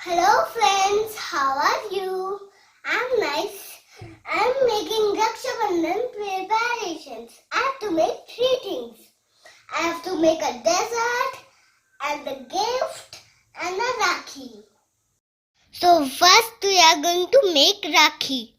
Hello friends, how are you? I'm nice. I'm making Rakshabandhan preparations. I have to make three things. I have to make a dessert and a gift and a Rakhi. So first we are going to make Rakhi.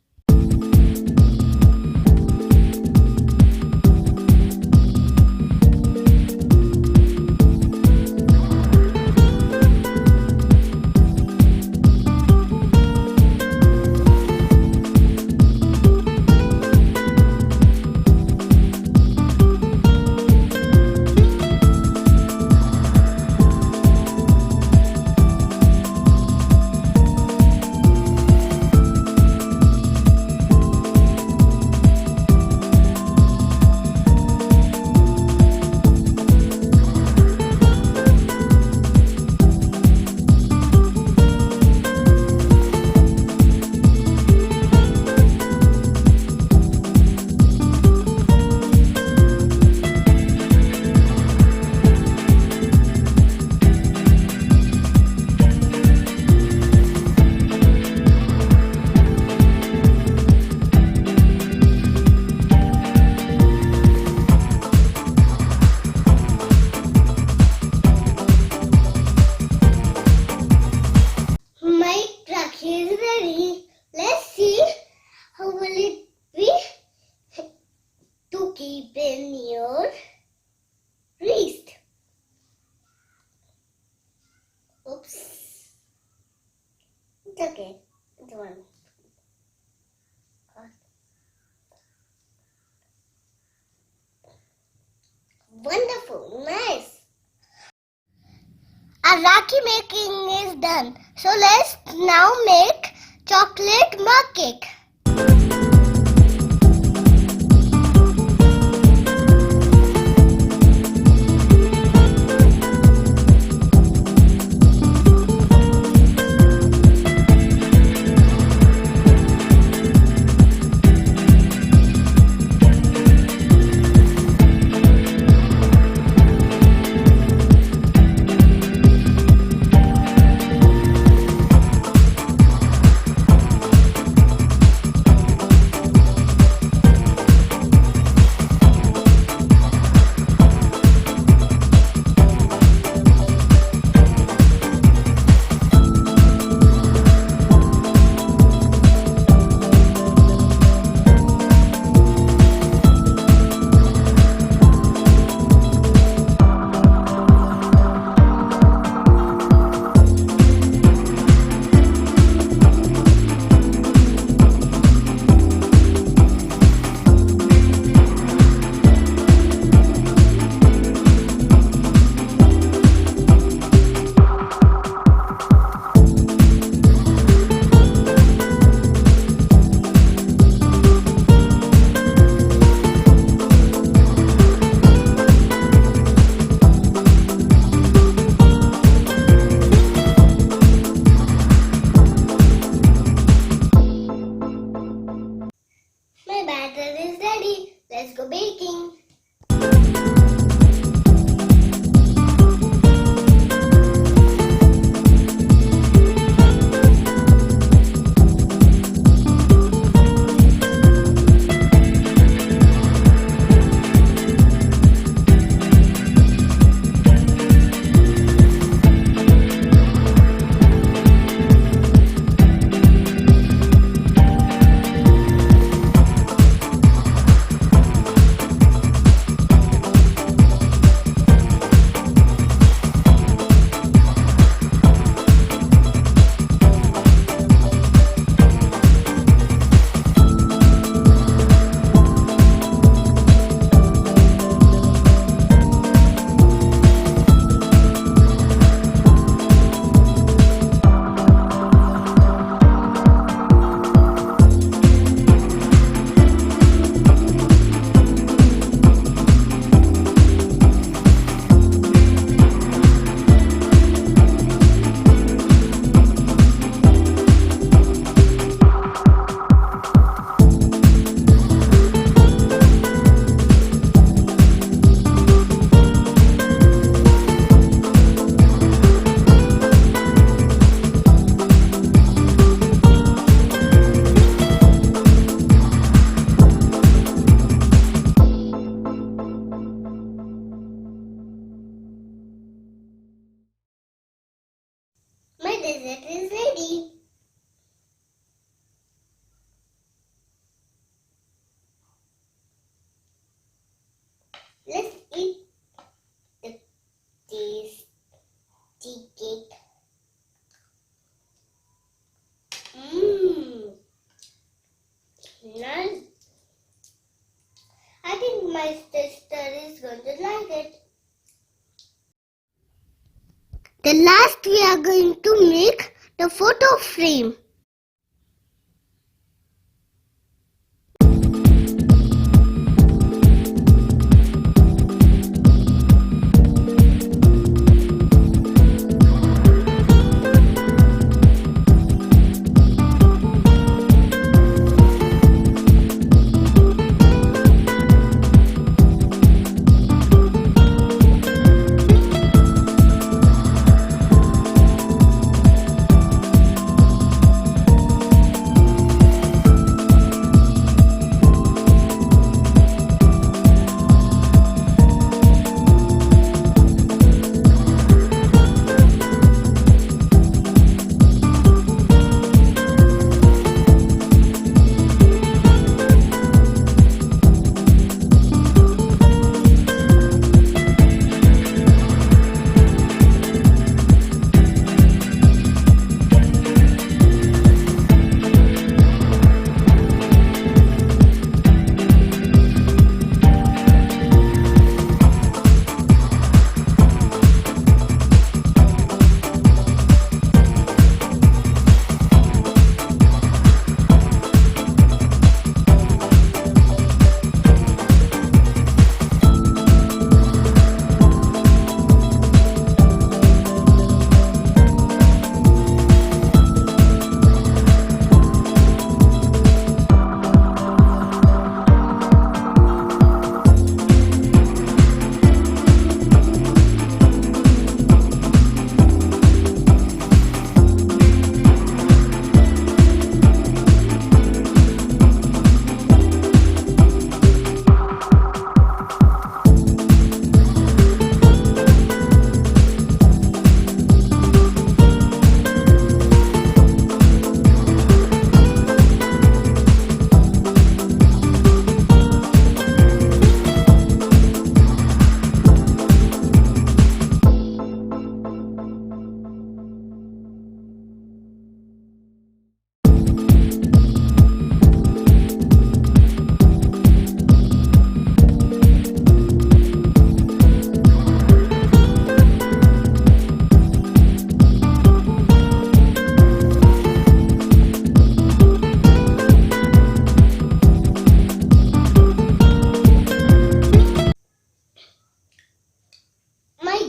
My Rakhi is ready. Let's see how will it be to keep in your wrist. Oops. It's okay. It's one. Wonderful. Nice. Our Rakhi making is done. So let's now make chocolate mug cake. dessert is ready. Let's eat the tasty cake. Nice. I think my sister is going to like it. The last we are going to make the photo frame.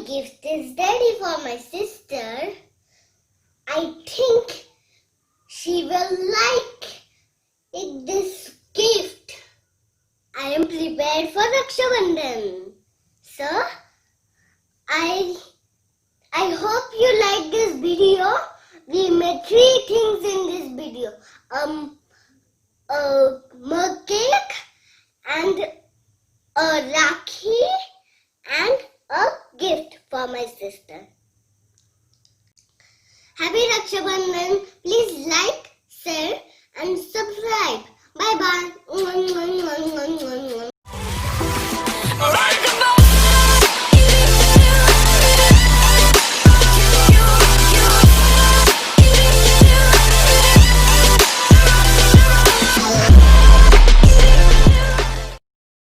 Gift is ready for my sister. I think she will like this gift. I am prepared for Rakshabandhan. So, I hope you like this video. We made 3 things in this video. A mug cake and a Rakhi and a gift for my sister. Happy Rakshabandhan. Please like, share and